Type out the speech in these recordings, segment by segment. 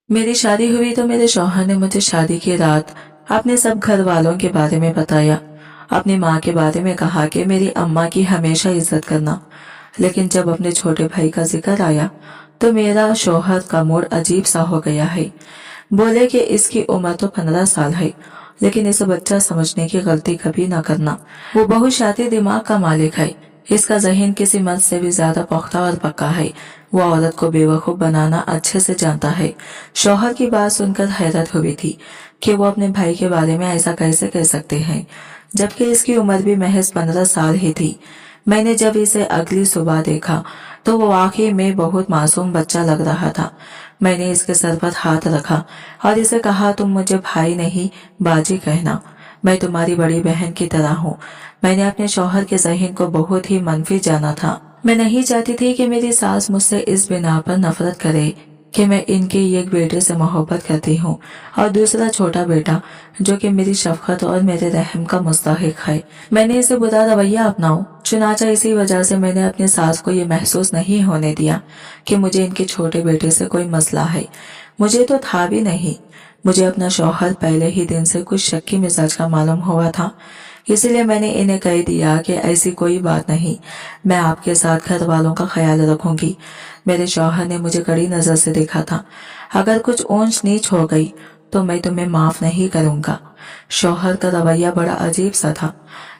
मेरी शादी हुई तो मेरे शौहर ने मुझे शादी की रात अपने सब घर वालों के बारे में बताया। अपनी माँ के बारे में कहा कि मेरी अम्मा की हमेशा इज्जत करना। लेकिन जब अपने छोटे भाई का जिक्र आया तो मेरा शौहर का मूड अजीब सा हो गया है। बोले कि इसकी उम्र तो 15 साल है, लेकिन इसे बच्चा समझने की गलती कभी ना करना। वो बहुशादी दिमाग का मालिक है। इसका ज़हन किसी मर्द से भी ज्यादा पुख्ता और पक्का है। वो औरत को बेवकूफ बनाना अच्छे से जानता है। शौहर की बात सुनकर हैरत हुई थी कि वो अपने भाई के बारे में ऐसा कैसे कह सकते हैं, जबकि इसकी उम्र भी महज 15 साल ही थी। मैंने जब इसे अगली सुबह देखा तो वो वाकई में बहुत मासूम बच्चा लग रहा था। मैंने इसके सर पर हाथ रखा और इसे कहा, तुम मुझे भाई नहीं बाजी कहना, मैं तुम्हारी बड़ी बहन की तरह हूँ। मैंने अपने शौहर के ज़हन को बहुत ही मनफी जाना था। मैं नहीं चाहती थी कि मेरी सास मुझसे इस बिना पर नफरत करे कि मैं इनके एक बेटे से मोहब्बत करती हूँ और दूसरा छोटा बेटा जो कि मेरी शफकत और मेरे रहम का मुस्तहिक है, मैंने इसे बुरा रवैया अपनाऊं। चुनाचा इसी वजह से मैंने अपनी सास को ये महसूस नहीं होने दिया कि मुझे इनके छोटे बेटे से कोई मसला है। मुझे तो था भी नहीं। मुझे अपना शौहर पहले ही दिन से कुछ शक्की मिजाज का मालूम हुआ था, इसलिए मैंने इन्हें कह दिया कि ऐसी कोई बात नहीं, मैं आपके साथ घर वालों का ख्याल रखूंगी। मेरे शौहर ने मुझे कड़ी नजर से देखा था। अगर कुछ ऊंच नीच हो गई तो मैं तुम्हें माफ नहीं करूंगा। शौहर का रवैया बड़ा अजीब सा था,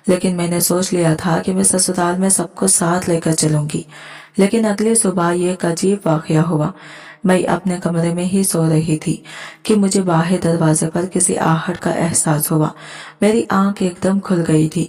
लेकिन मैंने सोच लिया था कि मैं ससुराल में सबको साथ लेकर चलूंगी। लेकिन अगली सुबह ये एक अजीब वाकया हुआ। मैं अपने कमरे में ही सो रही थी कि मुझे बाहर दरवाजे पर किसी आहट का एहसास हुआ। मेरी आंख एकदम खुल गई थी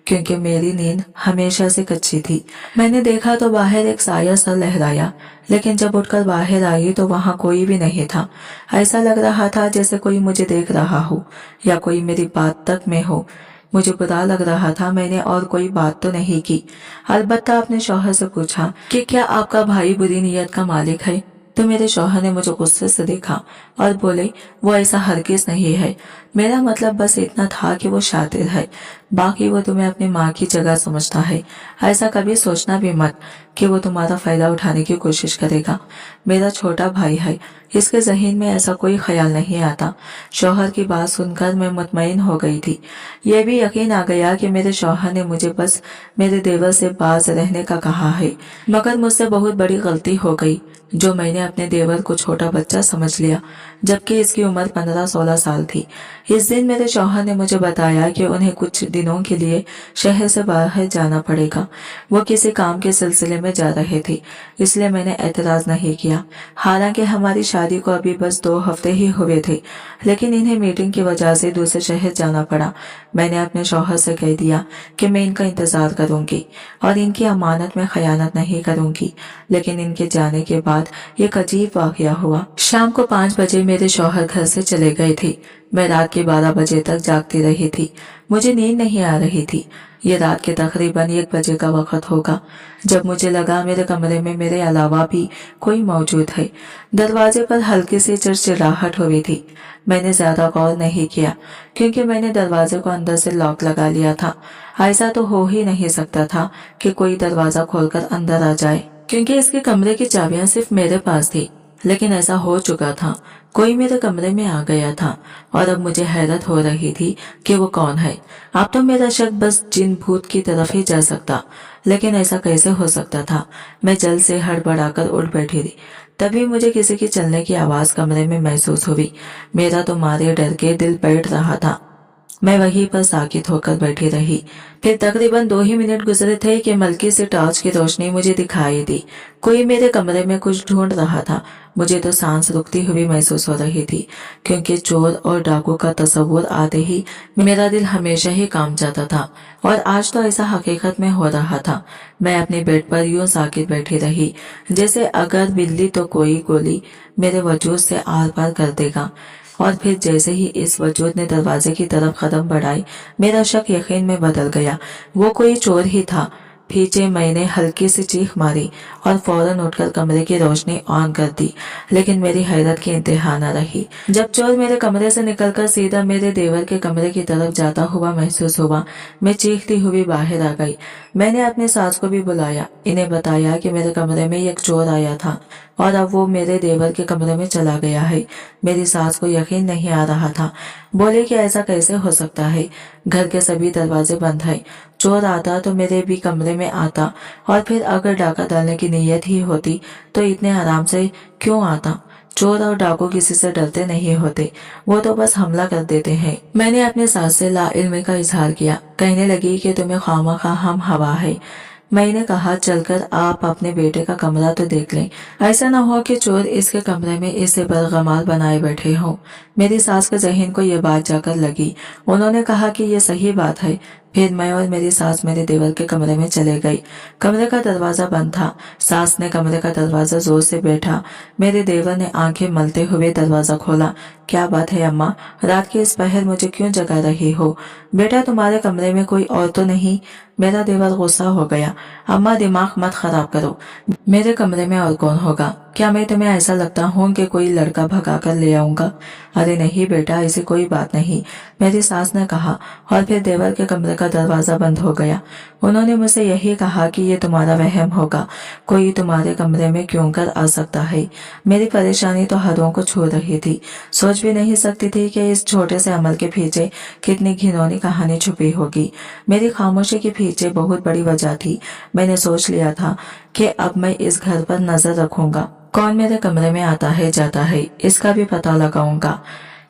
क्योंकि मेरी नींद हमेशा से कच्ची थी। मैंने देखा तो बाहर एक साया सा लहराया, लेकिन जब उठकर बाहर आई तो वहां कोई भी नहीं था। ऐसा लग रहा था जैसे कोई मुझे देख रहा हो या कोई मेरी बात तक में हो। मुझे बुरा लग रहा था। मैंने और कोई बात तो नहीं की। अलबत्ता अपने शौहर से पूछा कि क्या आपका भाई बुरी नीयत का मालिक है, तो मेरे शौहर ने मुझे गुस्से से देखा और बोले, वो ऐसा हरगिज नहीं है। मेरा मतलब बस इतना था कि वो शातिर है, बाकी वो तुम्हें अपनी माँ की जगह समझता है। ऐसा कभी सोचना भी मत कि वो तुम्हारा फायदा उठाने की कोशिश करेगा। मेरा छोटा भाई है, इसके जहन में ऐसा कोई ख्याल नहीं आता। शौहर की बात सुनकर मैं मुतमईन हो गई थी। यह भी यकीन आ गया कि मेरे शौहर ने मुझे बस मेरे देवर से बाज रहने का कहा है, मगर मुझसे बहुत बड़ी गलती हो गई जो मैंने अपने देवर को छोटा बच्चा समझ लिया, जबकि इसकी उम्र 15-16 साल थी। इस दिन मेरे शौहर ने मुझे बताया कि उन्हें कुछ दिनों के लिए शहर से बाहर जाना पड़ेगा। वो किसी काम के सिलसिले में जा रहे थे, इसलिए मैंने एतराज नहीं किया। हालांकि हमारी शादी को अभी बस 2 हफ्ते ही हुए थे, लेकिन इन्हें मीटिंग की वजह से दूसरे शहर जाना पड़ा। मैंने अपने शौहर से कह दिया कि मैं इनका इंतजार करूंगी और इनकी अमानत में खयानत नहीं करूंगी। लेकिन इनके जाने के बाद एक अजीब वाकया हुआ। शाम को 5 बजे मेरे शौहर घर से चले गए थे। मैं रात के 12 बजे तक जागती रही थी। मुझे नींद नहीं आ रही थी। ये रात के तकरीबन 1 बजे का वक्त होगा जब मुझे लगा मेरे कमरे में मेरे अलावा भी कोई मौजूद है। दरवाजे पर हल्की सी चिड़चिड़ाहट हुई थी। मैंने ज्यादा गौर नहीं किया क्योंकि मैंने दरवाजे को अंदर से लॉक लगा लिया था। ऐसा तो हो ही नहीं सकता था कि कोई दरवाजा खोलकर अंदर आ जाए, क्योंकि इसके कमरे की चाबियां सिर्फ मेरे पास थी। लेकिन ऐसा हो चुका था, कोई मेरे कमरे में आ गया था और अब मुझे हैरत हो रही थी कि वो कौन है। अब तो मेरा शक बस जिन भूत की तरफ ही जा सकता, लेकिन ऐसा कैसे हो सकता था। मैं जल्द से हड़बड़ाकर उठ बैठी थी। तभी मुझे किसी की चलने की आवाज कमरे में महसूस हुई। मेरा तो मारे डर के दिल बैठ रहा था। मैं वहीं पर साकित होकर बैठी रही। फिर तकरीबन 2 ही मिनट गुजरे थे कि मलकी से टॉर्च की रोशनी मुझे दिखाई दी। कोई मेरे कमरे में कुछ ढूंढ रहा था। मुझे तो सांस रुकती हुई महसूस हो रही थी, क्योंकि चोर और डाकू का तस्वुर आते ही मेरा दिल हमेशा ही कांप जाता था, और आज तो ऐसा हकीकत में हो रहा था। मैं अपने बेड पर यूं साकित बैठी रही जैसे अगर बिल्ली तो कोई गोली मेरे वजूद से आर पार कर देगा। और फिर जैसे ही इस वजूद ने दरवाजे की तरफ कदम बढ़ाए, मेरा शक यकीन में बदल गया। वो कोई चोर ही था। पीछे मैंने हल्की सी चीख मारी और फौरन उठकर कमरे की रोशनी ऑन कर दी, लेकिन मेरी हैरत की इंतहा न रही जब चोर मेरे कमरे से निकलकर सीधा मेरे देवर के कमरे की तरफ जाता हुआ महसूस हुआ। मैं चीखती हुई बाहर आ गई। मैंने अपनी सास को भी बुलाया, इन्हें बताया कि मेरे कमरे में एक चोर आया था। और अब वो मेरे देवर के कमरे में चला गया है। मेरी सास को यकीन नहीं आ रहा था। बोले कि ऐसा कैसे हो सकता है, घर के सभी दरवाजे बंद है, चोर आता तो मेरे भी कमरे में आता, और फिर अगर डाका डालने की नीयत ही होती तो इतने आराम से क्यों आता। चोर और डाकू किसी से डरते नहीं होते, वो तो बस हमला कर देते हैं। मैंने अपने सास से लाइल्मी का इजहार किया। कहने लगी कि तुम्हें खामखा हम हवा है। मैंने कहा चलकर आप अपने बेटे का कमरा तो देख लें, ऐसा ना हो कि चोर इसके कमरे में इसे बरगमाल बनाए बैठे हों। मेरी सास के जहन को ये बात जाकर लगी। उन्होंने कहा कि ये सही बात है। फिर मैं और मेरी सास मेरे देवर के कमरे में चले गई। कमरे का दरवाजा बंद था। सास ने कमरे का दरवाजा जोर से बैठा। मेरे देवर ने आंखें मलते हुए दरवाजा खोला। क्या बात है अम्मा, रात के इस पहर मुझे क्यों जगा रही हो? बेटा तुम्हारे कमरे में कोई और तो नहीं? मेरा देवर गुस्सा हो गया। अम्मा दिमाग मत खराब करो, मेरे कमरे में और कौन होगा? क्या मैं तुम्हें ऐसा लगता हूँ कि कोई लड़का भगा कर ले आऊंगा? अरे नहीं बेटा, ऐसी कोई बात नहीं, मेरी सास ने कहा, और फिर देवर के कमरे का दरवाजा बंद हो गया। उन्होंने मुझसे यही कहा कि ये तुम्हारा वहम होगा, कोई तुम्हारे कमरे में क्यों कर आ सकता है। मेरी परेशानी तो हदों को छू रही थी। सोच भी नहीं सकती थी कि इस छोटे से अमल के पीछे कितनी घिनौनी कहानी छुपी होगी। मेरी खामोशी के पीछे बहुत बड़ी वजह थी। मैंने सोच लिया था कि अब मैं इस घर पर नजर रखूंगा, कौन मेरे कमरे में आता है जाता है इसका भी पता लगाऊंगा।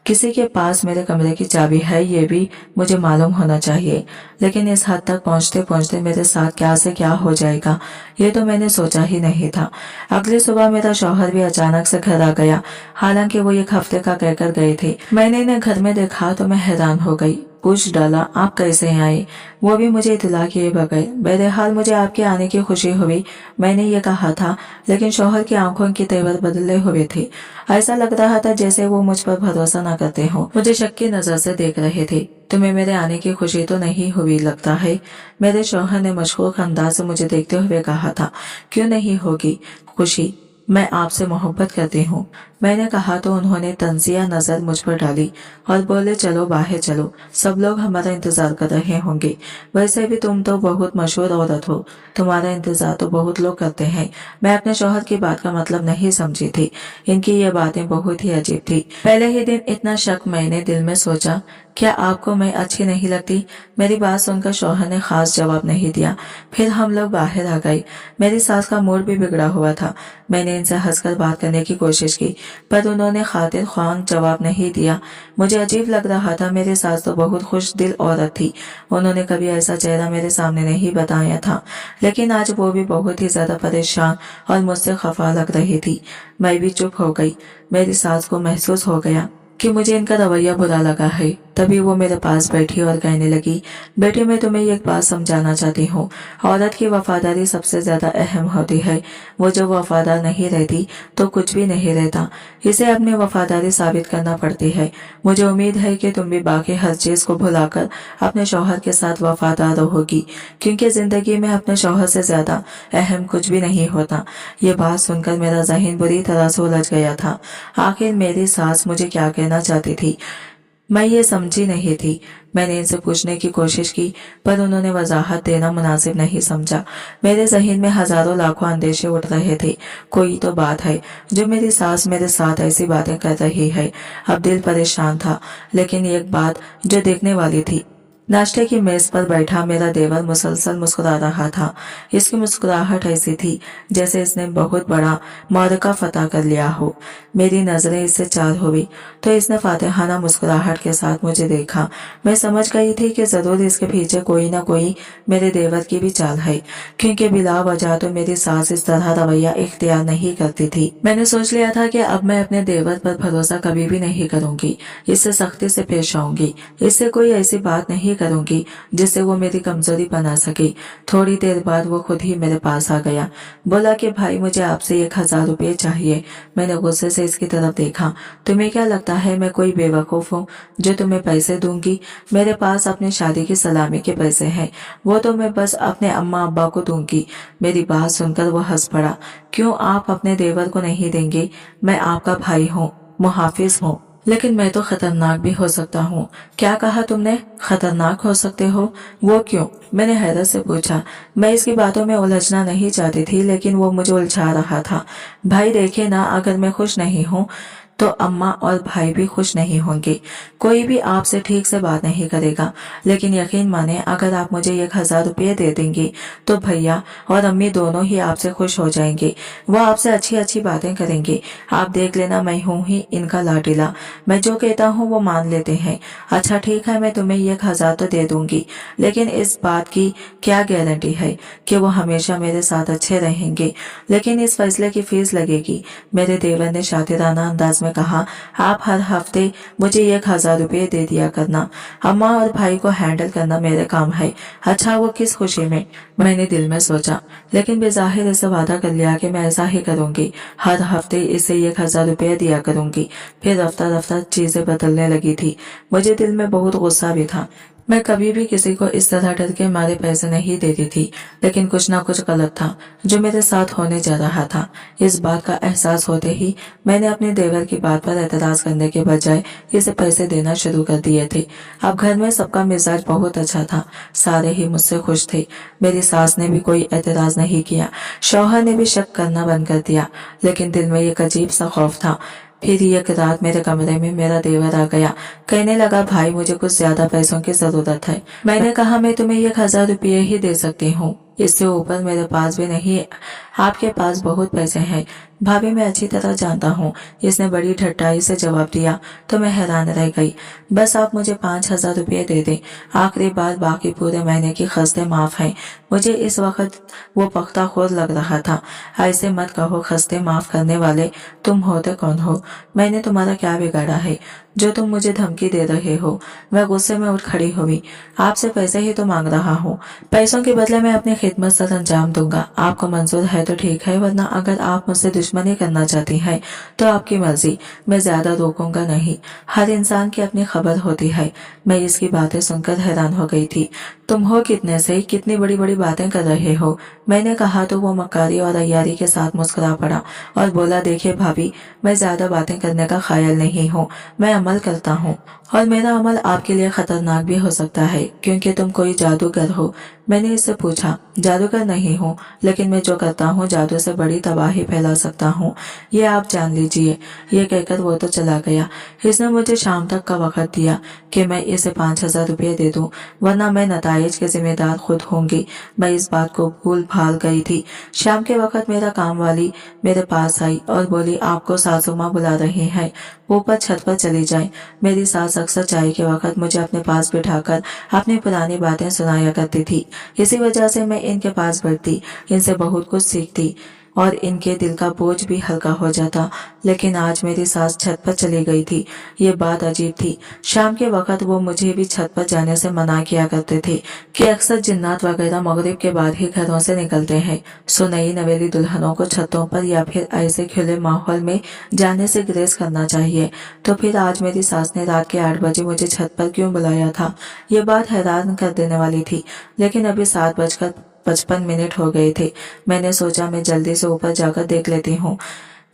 किसी के पास मेरे कमरे की चाबी है ये भी मुझे मालूम होना चाहिए। लेकिन इस हद तक पहुंचते पहुंचते मेरे साथ क्या से क्या हो जाएगा, ये तो मैंने सोचा ही नहीं था। अगली सुबह मेरा शौहर भी अचानक से घर आ गया। हालांकि वो एक हफ्ते का कहकर गए थे। मैंने इन्हें घर में देखा तो मैं हैरान हो गई। पूछ डाला आप कैसे आए, वो भी मुझे इतला किए बगैर। बहरहाल मुझे आपके आने की खुशी हुई, मैंने ये कहा था। लेकिन शौहर की आंखों के तेवर बदले हुए थे। ऐसा लग रहा था जैसे वो मुझ पर भरोसा न करते हो, मुझे शक की नजर से देख रहे थे। तुम्हें मेरे आने की खुशी तो नहीं हुई लगता है, मेरे शौहर ने मशकूक अंदाज से मुझे देखते हुए कहा था। क्यों नहीं होगी खुशी, मैं आपसे मोहब्बत करती हूँ, मैंने कहा तो उन्होंने तंजिया नजर मुझ पर डाली और बोले चलो बाहर चलो, सब लोग हमारा इंतजार कर रहे होंगे। वैसे भी तुम तो बहुत मशहूर औरत हो, तुम्हारा इंतजार तो बहुत लोग करते हैं। मैं अपने शौहर की बात का मतलब नहीं समझी थी। इनकी ये बातें बहुत ही अजीब थी। पहले ही दिन इतना शक मैंने दिल में सोचा, क्या आपको मैं अच्छी नहीं लगती? मेरी बात सुनकर शौहर ने खास जवाब नहीं दिया। फिर हम लोग बाहर आ गए। मेरी सास का मूड भी बिगड़ा हुआ था। मैंने इनसे हंसकर बात करने की कोशिश की, पर उन्होंने खातिर ख्वाह जवाब नहीं दिया। मुझे अजीब लग रहा था। मेरी सास तो बहुत खुश दिल औरत थी। उन्होंने कभी ऐसा चेहरा मेरे सामने नहीं बताया था, लेकिन आज वो भी बहुत ही ज्यादा परेशान और मुझसे खफा लग रही थी। मैं भी चुप हो गई। मेरी सास को महसूस हो गया कि मुझे इनका रवैया बुरा लगा है। तभी वो मेरे पास बैठी और कहने लगी, बेटे मैं तुम्हें एक बात समझाना चाहती हूँ। औरत की वफादारी सबसे ज्यादा अहम होती है। वो जब वफादार नहीं रहती तो कुछ भी नहीं रहता। इसे अपनी वफादारी साबित करना पड़ती है। मुझे उम्मीद है कि तुम भी बाकी हर चीज को भुलाकर अपने शौहर के साथ वफादार रहोगी, क्योंकि जिंदगी में अपने शौहर से ज्यादा अहम कुछ भी नहीं होता। ये बात सुनकर मेरा ज़हन बुरी तरह से उलझ गया था। आखिर मेरी सास मुझे क्या कहना चाहती थी, मैं ये समझी नहीं थी। मैंने इनसे पूछने की कोशिश की, पर उन्होंने वजाहत देना मुनासिब नहीं समझा। मेरे ज़हन में हजारों लाखों अंदेशे उठ रहे थे। कोई तो बात है जो मेरी सास मेरे साथ ऐसी बातें कर रही है। अब दिल परेशान था, लेकिन एक बात जो देखने वाली थी। नाश्ते की मेज पर बैठा मेरा देवर मुसलसल मुस्कुरा रहा था। इसकी मुस्कुराहट ऐसी थी जैसे इसने बहुत बड़ा मारका फतह कर लिया हो। मेरी नजरें इससे चार हुई तो इसने फातिहाना मुस्कुराहट के साथ मुझे देखा। मैं समझ गई थी कि जरूर इसके पीछे कोई ना कोई मेरे देवर की भी चाल है, क्योंकि बिला वजह तो मेरी सास इस तरह रवैया इख्तियार नहीं करती थी। मैंने सोच लिया था कि अब मैं अपने देवर पर भरोसा कभी भी नहीं करूंगी। इससे सख्ती से पेश आऊंगी। इससे कोई ऐसी बात नहीं करूंगी जिससे वो मेरी कमजोरी बना सके। थोड़ी देर बाद वो खुद ही मेरे पास आ गया। बोला कि भाई मुझे आपसे 1000 रुपये चाहिए। मैंने गुस्से से इसकी तरफ देखा। तुम्हें क्या लगता है मैं कोई बेवकूफ हूँ जो तुम्हें पैसे दूंगी? मेरे पास अपनी शादी की सलामी के पैसे हैं, वो तो मैं बस अपने अम्मा अब्बा को दूंगी। मेरी बात सुनकर वो हंस पड़ा। क्यों आप अपने देवर को नहीं देंगे? मैं आपका भाई हूँ, मुहाफिज हूँ। लेकिन मैं तो खतरनाक भी हो सकता हूँ। क्या कहा तुमने? खतरनाक हो सकते हो? वो क्यों? मैंने हैरत से पूछा। मैं इसकी बातों में उलझना नहीं चाहती थी, लेकिन वो मुझे उलझा रहा था। भाई देखे ना, अगर मैं खुश नहीं हूँ तो अम्मा और भाई भी खुश नहीं होंगे। कोई भी आपसे ठीक से बात नहीं करेगा। लेकिन यकीन माने, अगर आप मुझे 1,000 रुपये दे देंगी तो भैया और अम्मी दोनों ही आपसे खुश हो जाएंगे। वो आपसे अच्छी अच्छी बातें करेंगे। आप देख लेना, मैं हूँ ही इनका लाडीला। मैं जो कहता हूँ वो मान लेते हैं। अच्छा ठीक है, मैं तुम्हें 1,000 तो दे दूंगी, लेकिन इस बात की क्या गारंटी है कि वो हमेशा मेरे साथ अच्छे रहेंगे? लेकिन इस फैसले की फीस लगेगी। मेरे देवर ने शातिराना अंदाज में कहा, आप हर हफ्ते मुझे 1,000 रुपये दे दिया करना। अम्मा और भाई को हैंडल करना मेरे काम है। अच्छा, वो किस खुशी में? मैंने दिल में सोचा, लेकिन बेजाहिर इसे वादा कर लिया कि मैं ऐसा ही करूंगी। हर हफ्ते इसे 1,000 रुपये दिया करूंगी। फिर रफ्ता रफ्ता चीजें बदलने लगी थी। मुझे दिल में बहुत गुस्सा भी था। मैं कभी भी किसी को इस तरह डर के मारे पैसे नहीं देती थी, लेकिन कुछ ना कुछ गलत था जो मेरे साथ होने जा रहा था। इस बात का एहसास होते ही मैंने अपने देवर की बात पर एतराज करने के बजाय इसे पैसे देना शुरू कर दिए थे। अब घर में सबका मिजाज बहुत अच्छा था। सारे ही मुझसे खुश थे। मेरी सास ने भी कोई एतराज नहीं किया। शौहर ने भी शक करना बंद कर दिया, लेकिन दिल में एक अजीब सा खौफ था। फिर एक रात मेरे कमरे में मेरा देवर आ गया। कहने लगा, भाई मुझे कुछ ज्यादा पैसों की जरूरत है। मैंने कहा, मैं तुम्हें 1,000 रुपये ही दे सकती हूँ, इससे ऊपर मेरे पास भी नहीं। आपके पास बहुत पैसे हैं। भाभी, मैं अच्छी तरह जानता हूँ। इसने बड़ी ठट्ठाई से जवाब दिया तो मैं हैरान रह गई। बस आप मुझे 5,000 रुपये दे दें। आखिरी बार, बाकी पूरे महीने की खस्ते माफ हैं। मुझे इस वक्त वो पख्ताखोर लग रहा था। ऐसे मत कहो, खस्ते माफ करने वाले तुम होते कौन हो? मैंने तुम्हारा क्या बिगाड़ा है जो तुम मुझे धमकी दे रहे हो? मैं गुस्से में उठ खड़ी हुई। आपसे पैसे ही तो मांग रहा हूँ। पैसों के बदले मैं अपनी खिदमत सर अंजाम दूंगा। आपको मंजूर है तो ठीक है, वरना अगर आप मुझसे दुश्मनी करना चाहती हैं तो आपकी मर्जी। मैं ज्यादा रोकूंगा नहीं। हर इंसान की अपनी खबर होती है। मैं इसकी बातें सुनकर हैरान हो गई थी। तुम हो कितने से? कितनी बड़ी बड़ी बातें कर रहे हो? मैंने कहा तो वो मक्कारी और अय्यारी के साथ मुस्कुरा पड़ा और बोला, देखिए भाभी, मैं ज्यादा बातें करने का ख्याल नहीं हूँ। मैं अमल करता हूँ, और मेरा अमल आपके लिए खतरनाक भी हो सकता है, क्योंकि तुम कोई जादूगर हो। मैंने इससे पूछा, जादूगर नहीं हूँ, लेकिन मैं जो करता हूँ जादू से बड़ी तबाही फैला सकता हूँ, ये आप जान लीजिए। ये कहकर वो तो चला गया। इसने मुझे शाम तक का वक्त दिया कि मैं इसे 5,000 रुपये दे दूं, वरना मैं नताइज के जिम्मेदार खुद होंगी। मैं इस बात को भूल भाल गई थी। शाम के वक्त मेरा काम वाली मेरे पास आई और बोली, आपको सासू माँ बुला रही हैं, ऊपर छत पर चली जाए। मेरी सास अक्सर चाय के वक्त मुझे अपने पास बिठाकर अपनी पुरानी बातें सुनाया करती थी। इसी वजह से मैं इनके पास बैठती, इनसे बहुत कुछ सीखती और इनके दिल का बोझ भी हल्का हो जाता। लेकिन आज मेरी सास छत पर चली गई थी। ये बात अजीब थी। शाम के वक्त वो मुझे भी छत पर जाने से मना किया करते थे कि अक्सर जिन्नात वगैरह मगरिब के बाद ही घरों से निकलते हैं। सो नई नवेली दुल्हनों को छतों पर या फिर ऐसे खुले माहौल में जाने से ग्रेस करना चाहिए। तो फिर आज मेरी सास ने रात के 8 बजे मुझे छत पर क्यों बुलाया था? ये बात हैरान कर देने वाली थी। लेकिन अभी 7:55 हो गए थे। मैंने सोचा मैं जल्दी से ऊपर जाकर देख लेती हूँ,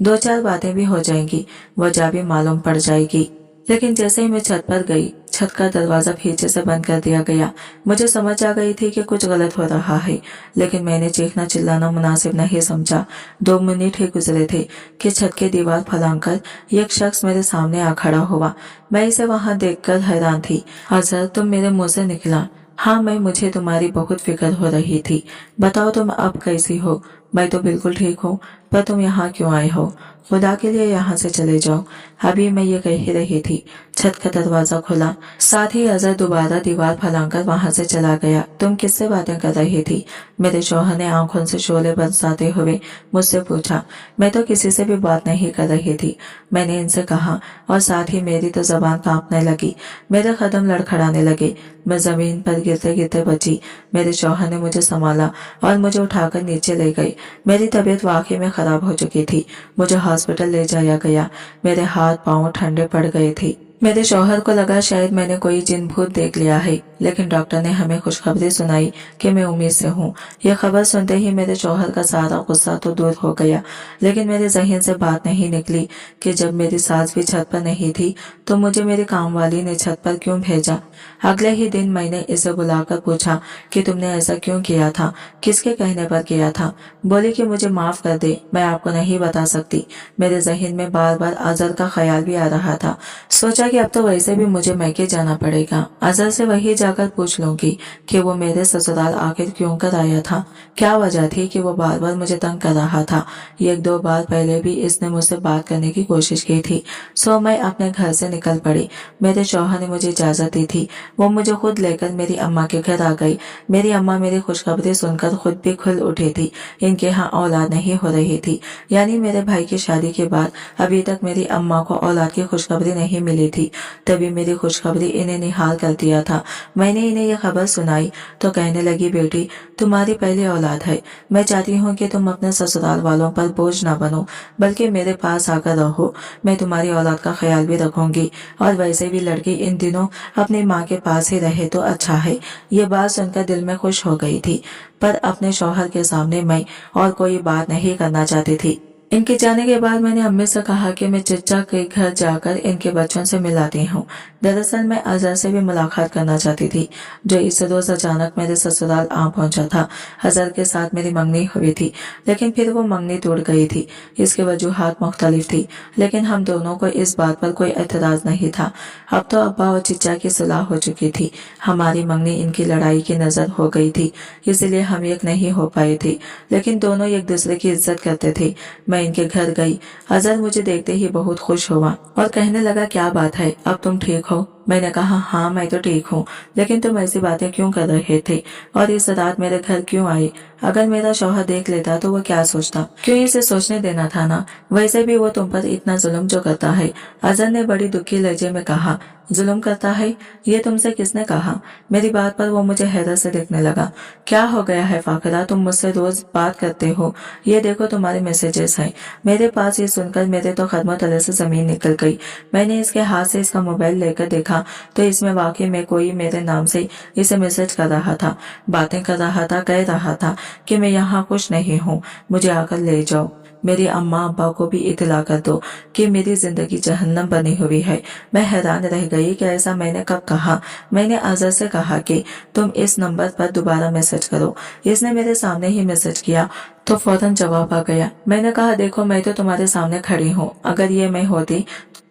2-4 बातें भी हो जाएंगी, वजह भी मालूम पड़ जाएगी। लेकिन जैसे ही मैं छत पर गई, छत का दरवाजा पीछे से बंद कर दिया गया। मुझे समझ आ गई थी कि कुछ गलत हो रहा है, लेकिन मैंने चीखना चिल्लाना मुनासिब नहीं समझा। 2 मिनट ही गुजरे थे कि छत की दीवार फलांकर एक शख्स मेरे सामने आ खड़ा हुआ। मैं इसे वहां देखकर हैरान थी। अजहर, तुम मेरे मुंह से निकला। हाँ, मुझे तुम्हारी बहुत फिक्र हो रही थी। बताओ तुम अब कैसी हो? मैं तो बिल्कुल ठीक हूँ, पर तुम यहाँ क्यों आए हो? खुदा के लिए यहाँ से चले जाओ। अभी मैं ये कह ही रही थी, छत का दरवाजा खुला। साथ ही अजहर दोबारा दीवार फैलाकर वहां से चला गया। तुम किससे बातें कर रही थी? मेरे शौहर ने आंखों से शोले बरसाते हुए मुझसे पूछा। मैं तो किसी से भी बात नहीं कर रही थी, मैंने इनसे कहा, और साथ ही मेरी तो जबान कांपने लगी। मेरे कदम लड़खड़ाने लगे। मैं जमीन पर गिरते गिरते बची। मेरे शौहर ने मुझे संभाला और मुझे उठाकर नीचे ले गए। मेरी तबीयत वाकई में खराब हो चुकी थी। मुझे हॉस्पिटल ले जाया गया। मेरे हाथ पांव ठंडे पड़ गए थे। मेरे शौहर को लगा शायद मैंने कोई जिन भूत देख लिया है। लेकिन डॉक्टर ने हमें खुशखबरी सुनाई कि मैं उम्मीद से हूँ। यह खबर सुनते ही मेरे शौहर का सारा गुस्सा तो दूर हो गया, लेकिन मेरे जहन से बात नहीं निकली कि जब मेरी सास भी छत पर नहीं थी तो मुझे मेरी कामवाली ने छत पर क्यों भेजा। अगले ही दिन मैंने इसे बुलाकर पूछा कि तुमने ऐसा क्यों किया था, किसके कहने पर किया था। बोली कि मुझे माफ कर दे, मैं आपको नहीं बता सकती। मेरे जहन में बार बार अजहर का ख्याल भी आ रहा था। सोचा कि अब तो वैसे भी मुझे मैके जाना पड़ेगा, अजहर से वही जाकर पूछ लूंगी कि वो मेरे ससुराल आखिर क्यों कर आया था, क्या वजह थी कि वो बार बार मुझे तंग कर रहा था। एक दो बार पहले भी इसने मुझसे बात करने की कोशिश की थी। सो मैं अपने घर से निकल पड़ी। मेरे शौहर ने मुझे इजाजत दी थी। वो मुझे खुद लेकर मेरी अम्मा के घर आ गई। मेरी अम्मा मेरी खुशखबरी सुनकर खुद भी खुल उठी थी। इनके यहाँ औलाद नहीं हो रही थी, यानी मेरे भाई की शादी के बाद अभी तक मेरी अम्मा को औलाद की खुशखबरी नहीं मिली थी। तभी मेरी खुशखबरी इन्हें निहाल कर दिया था। मैंने इन्हें यह खबर सुनाई तो कहने लगी, बेटी तुम्हारी पहली औलाद है। मैं चाहती हूँ कि तुम अपने ससुराल वालों पर बोझ न बनो, बल्कि मेरे पास आकर रहो। मैं तुम्हारी औलाद का ख्याल भी रखूंगी, और वैसे भी लड़की इन दिनों अपनी माँ के पास ही रहे तो अच्छा है। ये बात सुनकर दिल में खुश हो गई थी, पर अपने शौहर के सामने मैं और कोई बात नहीं करना चाहती थी। इनके जाने के बाद मैंने अम्मी से कहा कि मैं चचा के घर जाकर इनके बच्चों से मिलाती हूँ। दरअसल मैं अजहर से भी मुलाकात करना चाहती थी, जो इस रोज अचानक मेरे ससुराल आ पहुंचा था। अजहर के साथ मेरी मंगनी हुई थी, लेकिन फिर वो मंगनी टूट गई थी। इसकी वजूहात मुख्तलिफ थी, लेकिन हम दोनों को इस बात पर कोई एतराज नहीं था। अब तो अब्बा और चिचा की सुलह हो चुकी थी। हमारी मंगनी इनकी लड़ाई की नजर हो गई थी, इसलिए हम एक नहीं हो पाए थे, लेकिन दोनों एक दूसरे की इज्जत करते थे। मैं इनके घर गई। अजहर मुझे देखते ही बहुत खुश हुआ और कहने लगा, क्या बात है, अब तुम ठीक हो? मैंने कहा, हाँ मैं तो ठीक हूँ, लेकिन तुम ऐसी बातें क्यों कर रहे थे और इस रात मेरे घर क्यों आए? अगर मेरा शौहर देख लेता तो वो क्या सोचता? क्यों इसे सोचने देना था ना? वैसे भी वो तुम पर इतना जुल्म जो करता है। अजहर ने बड़ी दुखी लहजे में कहा, जुल्म करता है? ये तुमसे किसने कहा? मेरी बात पर वो मुझे हैरत से देखने लगा। क्या हो गया है फाकरा, तुम मुझसे रोज बात करते हो, ये देखो तुम्हारे मैसेजेस हैं मेरे पास। ये सुनकर मेरे तो कदमों तले से जमीन निकल गई। मैंने इसके हाथ से इसका मोबाइल लेकर देखा तो इसमें वाकई में कोई मेरे नाम से इसे मैसेज कर रहा था, बातें कर रहा था, कह रहा था कि मैं यहाँ खुश नहीं हूँ, मुझे आकर ले जाओ। मेरी अम्मा अब्बा को भी इतला कर दो कि मेरी जिंदगी जहन्नम बनी हुई है। मैं हैरान रह गई कि ऐसा मैंने कब कहा। मैंने अजहर से कहा कि तुम इस नंबर पर दोबारा मैसेज करो। इसने मेरे सामने ही मैसेज किया तो फौरन जवाब आ गया। मैंने कहा, देखो मैं तो तुम्हारे सामने खड़ी हूँ, अगर ये मैं होती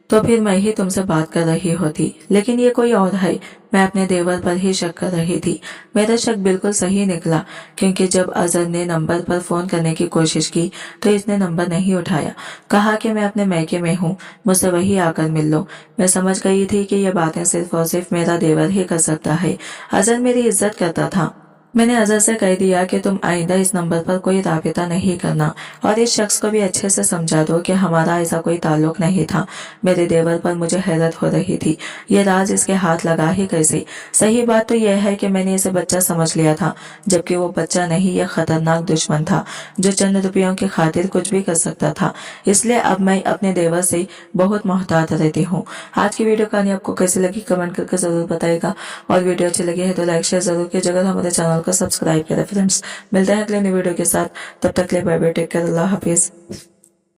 तो फिर मैं ही तुमसे बात कर रही होती, लेकिन ये कोई और है। मैं अपने देवर पर ही शक कर रही थी। मेरा शक बिल्कुल सही निकला, क्योंकि जब अजहर ने नंबर पर फोन करने की कोशिश की तो इसने नंबर नहीं उठाया। कहा कि मैं अपने मैके में हूँ, मुझसे वही आकर मिल लो। मैं समझ गई थी कि ये बातें सिर्फ और सिर्फ मेरा देवर ही कर सकता है। अजहर मेरी इज्जत करता था। मैंने अजहर से कह दिया कि तुम आइंदा इस नंबर पर कोई राबिता नहीं करना, और इस शख्स को भी अच्छे से समझा दो कि हमारा ऐसा कोई ताल्लुक नहीं था। मेरे देवर पर मुझे हैरत हो रही थी, ये राज इसके हाथ लगा ही कैसे? सही बात तो यह है कि मैंने इसे बच्चा समझ लिया था, जबकि वो बच्चा नहीं, यह खतरनाक दुश्मन था जो चंद रुपयों की खातिर कुछ भी कर सकता था। इसलिए अब मैं अपने देवर से बहुत मोहतात रहती हूँ। आज की वीडियो कहानी आपको कैसी लगी कमेंट करके जरूर बताएगा, और वीडियो अच्छी लगी है तो लाइक शेयर जरूर कीजिएगा, हमारे चैनल को सब्सक्राइब करें। फ्रेंड्स, मिलते हैं अगले नई वीडियो के साथ, तब तक के लिए बाय बाय, टेक केयर, अल्लाह हाफिज।